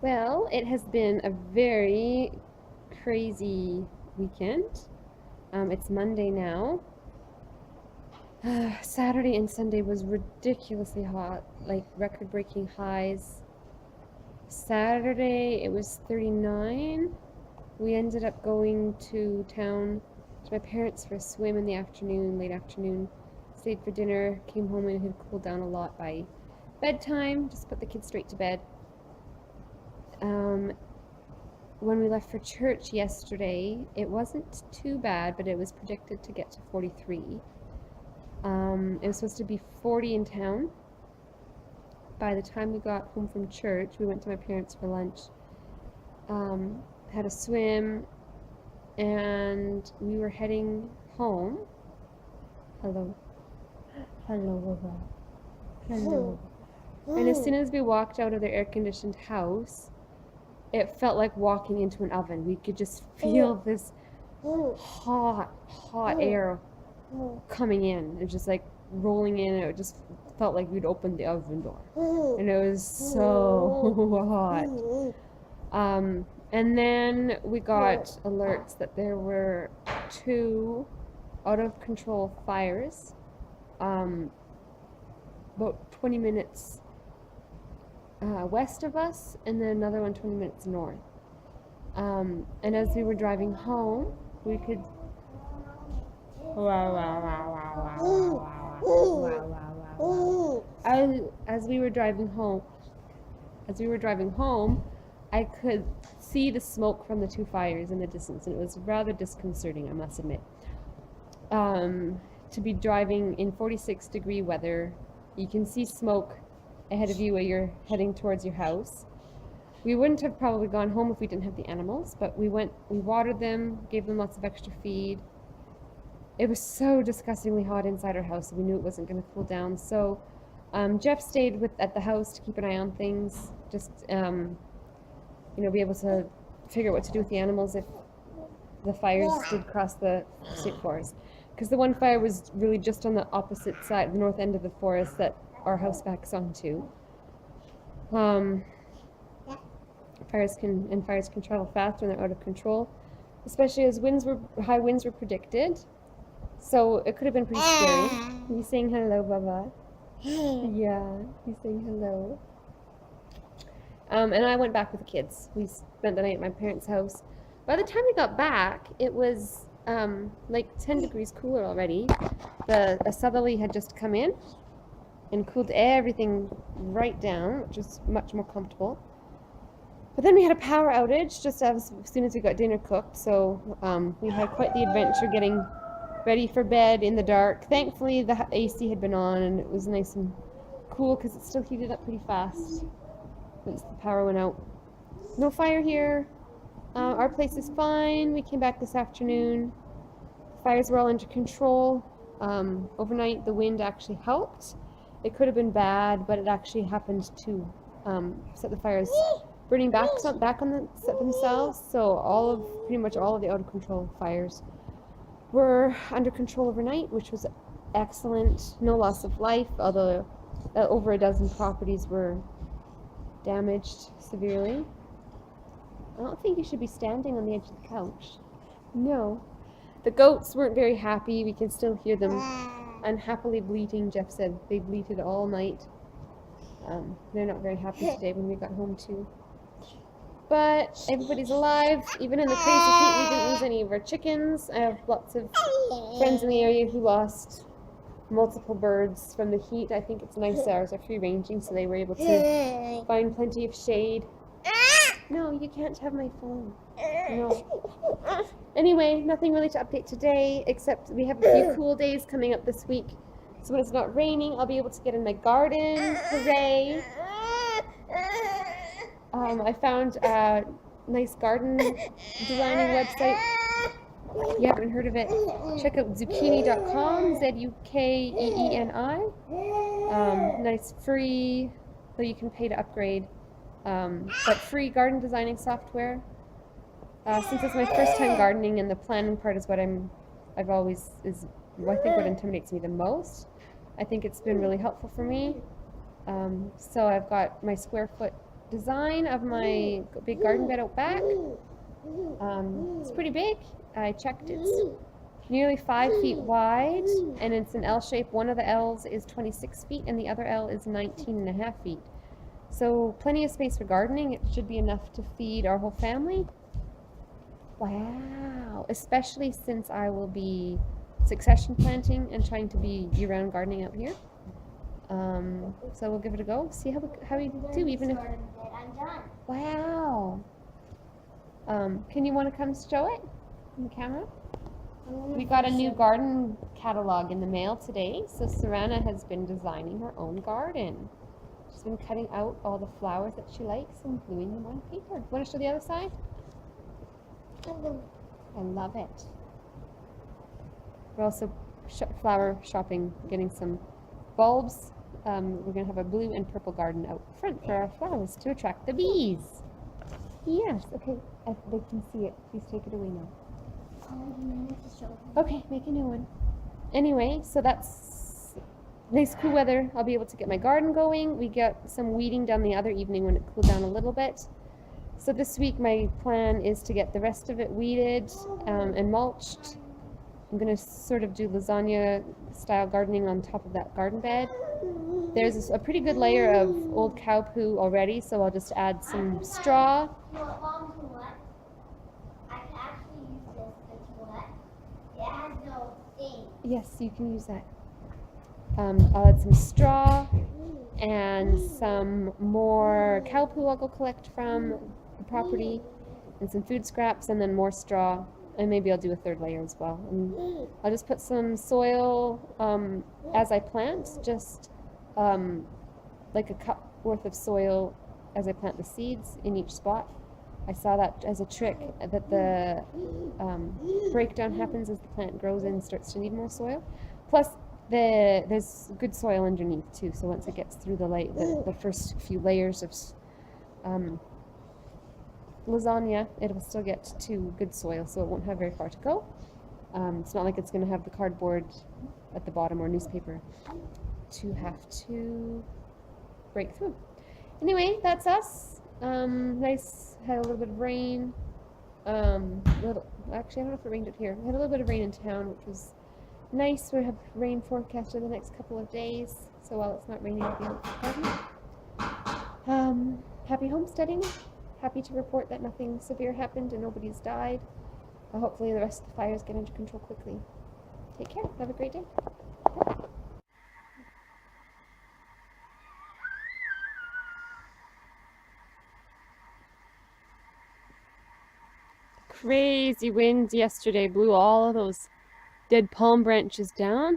Well, it has been a very crazy weekend. It's Monday now. Saturday and Sunday was ridiculously hot, like record-breaking highs. Saturday it was 39. We ended up going to town to my parents for a swim in the afternoon, late afternoon. Stayed for dinner, came home and it had cooled down a lot by bedtime. Just put the kids straight to bed. When we left for church yesterday, it wasn't too bad, but it was predicted to get to 43. It was supposed to be 40 in town. By the time we got home from church, we went to my parents for lunch, had a swim, and we were heading home. Hello. Hello, Baba. Hello. And as soon as we walked out of their air-conditioned house, it felt like walking into an oven. We could just feel this hot air coming in. It was just like rolling in. It just felt like we'd opened the oven door. And it was so hot. And then we got alerts that there were 2 out-of-control fires about 20 minutes west of us, and then another one 20 minutes north. And as we were driving home, we could as we were driving home, I could see the smoke from the 2 fires in the distance, and it was rather disconcerting, I must admit. To be driving in 46-degree weather, you can see smoke ahead of you where you're heading towards your house. We wouldn't have probably gone home if we didn't have the animals, but we watered them, gave them lots of extra feed. It was so disgustingly hot inside our house, so we knew it wasn't going to cool down. So Jeff stayed at the house to keep an eye on things, just be able to figure out what to do with the animals if the fires did cross the state forest. Because the one fire was really just on the opposite side, the north end of the forest that our house backs onto. Fires can travel fast when they're out of control, especially as high winds were predicted. So it could have been pretty scary. He's saying hello, Baba. Yeah, he's saying hello. And I went back with the kids. We spent the night at my parents' house. By the time we got back, it was like 10 degrees cooler already. A southerly had just come in and cooled everything right down, which was much more comfortable. But then we had a power outage just as soon as we got dinner cooked, so we had quite the adventure getting ready for bed in the dark. Thankfully, the AC had been on and it was nice and cool because it still heated up pretty fast once the power went out. No fire here. Our place is fine. We came back this afternoon. The fires were all under control. Overnight, the wind actually helped. It could have been bad, but it actually happened to set the fires burning back on themselves. So pretty much all of the out of control fires were under control overnight, which was excellent. No loss of life, although over a dozen properties were damaged severely. I don't think you should be standing on the edge of the couch. No. The goats weren't very happy. We can still hear them unhappily bleating. Jeff said they bleated all night. They're not very happy today when we got home too. But everybody's alive. Even in the crazy heat, we didn't lose any of our chickens. I have lots of friends in the area who lost multiple birds from the heat. I think it's nice ours are free ranging, so they were able to find plenty of shade. No, you can't have my phone. No. Anyway, nothing really to update today, except we have a few cool days coming up this week. So when it's not raining, I'll be able to get in my garden. Hooray! I found a nice garden designing website. If you haven't heard of it, check out zucchini.com, Zukeeni. Nice free, though you can pay to upgrade, but free garden designing software. Since it's my first time gardening, and the planning part is what I think what intimidates me the most. I think it's been really helpful for me. So I've got my square foot design of my big garden bed out back. It's pretty big. I checked, it's nearly 5 feet wide, and it's an L shape. One of the L's is 26 feet and the other L is 19.5 feet. So plenty of space for gardening. It should be enough to feed our whole family. Wow, especially since I will be succession planting and trying to be year-round gardening out here. So we'll give it a go. See how we do, even if I'm done. wow. Can you want to come show it on the camera? We got a new garden catalog in the mail today, so Serena has been designing her own garden. She's been cutting out all the flowers that she likes and gluing them on paper. Want to show the other side? I love it. We're also flower shopping, getting some bulbs. We're going to have a blue and purple garden out front for our flowers to attract the bees. Yes, okay, they can see it. Please take it away now. Okay, make a new one. Anyway, so that's nice cool weather. I'll be able to get my garden going. We got some weeding done the other evening when it cooled down a little bit. So this week my plan is to get the rest of it weeded and mulched. I'm going to sort of do lasagna style gardening on top of that garden bed. There's a pretty good layer of old cow poo already, so I'll just add some straw. You want long toilet? I can actually use this toilet. It has no thing. Yes, you can use that. I'll add some straw and some more cow poo I'll go collect from the property, and some food scraps, and then more straw, and maybe I'll do a third layer as well. And I'll just put some soil as I plant, just like a cup worth of soil as I plant the seeds in each spot. I saw that as a trick, that the breakdown happens as the plant grows and starts to need more soil. Plus, there's good soil underneath too, so once it gets through the first few layers of lasagna, it will still get to good soil, so it won't have very far to go. It's not like it's going to have the cardboard at the bottom or newspaper to have to break through. Anyway, that's us. Nice, had a little bit of rain. Actually, I don't know if it rained out here. We had a little bit of rain in town, which was nice. We have rain forecasted the next couple of days, so while it's not raining, I'll be out gardening. Happy homesteading. Happy to report that nothing severe happened and nobody's died. Hopefully the rest of the fires get under control quickly. Take care. Have a great day. Crazy winds yesterday blew all of those dead palm branches down.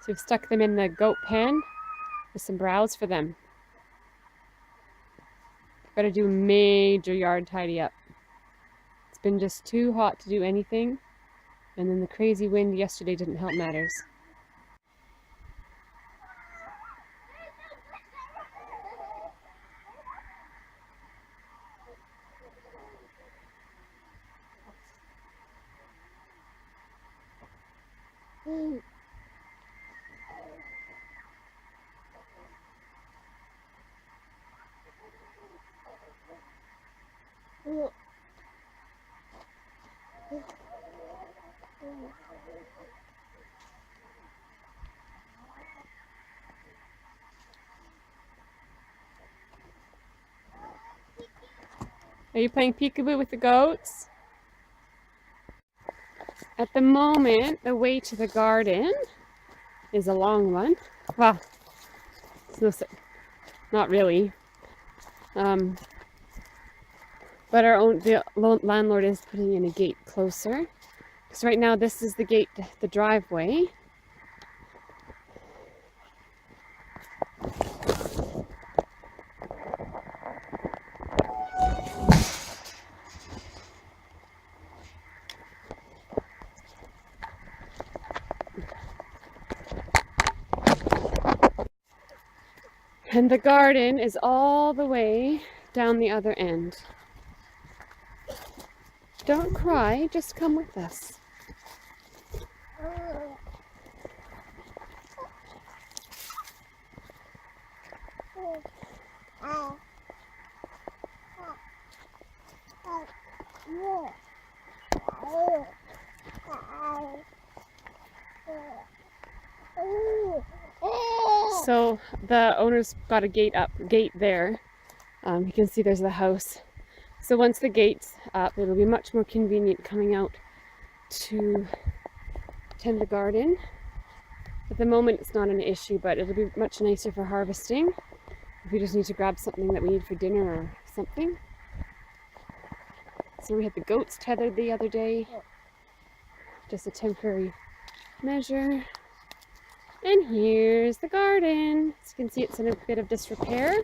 So we've stuck them in the goat pen with some browse for them. Gotta do a major yard tidy up. It's been just too hot to do anything, and then the crazy wind yesterday didn't help matters. Are you playing peekaboo with the goats? At the moment, the way to the garden is a long one. Well, it's not really. But the landlord is putting in a gate closer. Because right now this is the gate, the driveway. And the garden is all the way down the other end. Don't cry, just come with us. So the owner's got a gate there. You can see there's the house. So once the gate's up, it'll be much more convenient coming out to tend the garden. At the moment it's not an issue, but it'll be much nicer for harvesting if we just need to grab something that we need for dinner or something. So we had the goats tethered the other day, just a temporary measure. And here's the garden. As you can see, it's in a bit of disrepair.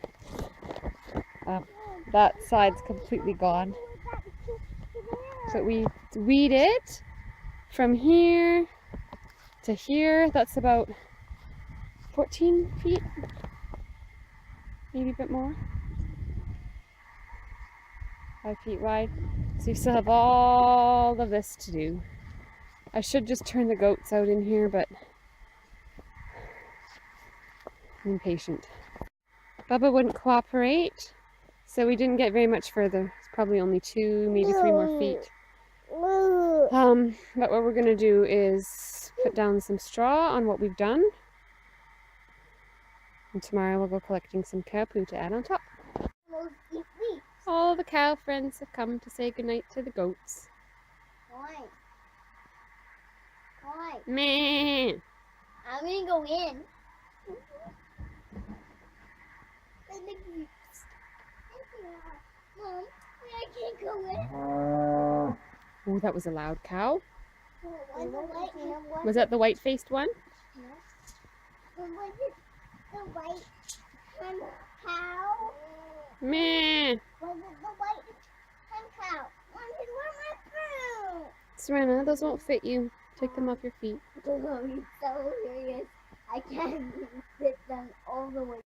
That side's completely gone. But we weed it from here to here. That's about 14 feet, maybe a bit more. 5 feet wide. So you still have all of this to do. I should just turn the goats out in here, but I'm impatient. Bubba wouldn't cooperate, so we didn't get very much further. It's probably only 2, maybe 3 more feet. But what we're going to do is put down some straw on what we've done. And tomorrow we'll go collecting some cow poo to add on top. All the cow friends have come to say goodnight to the goats. Why? Why? Meh. I'm gonna go in. Mom, I can't go in. Oh, that was a loud cow. Was Was that the white-faced one? it the white hen cow? Meh. Was it the white hen cow? Mom, he's wearing my fruit. Serena, those won't fit you. Take them off your feet. Oh, he's so serious. I can't fit them all the way.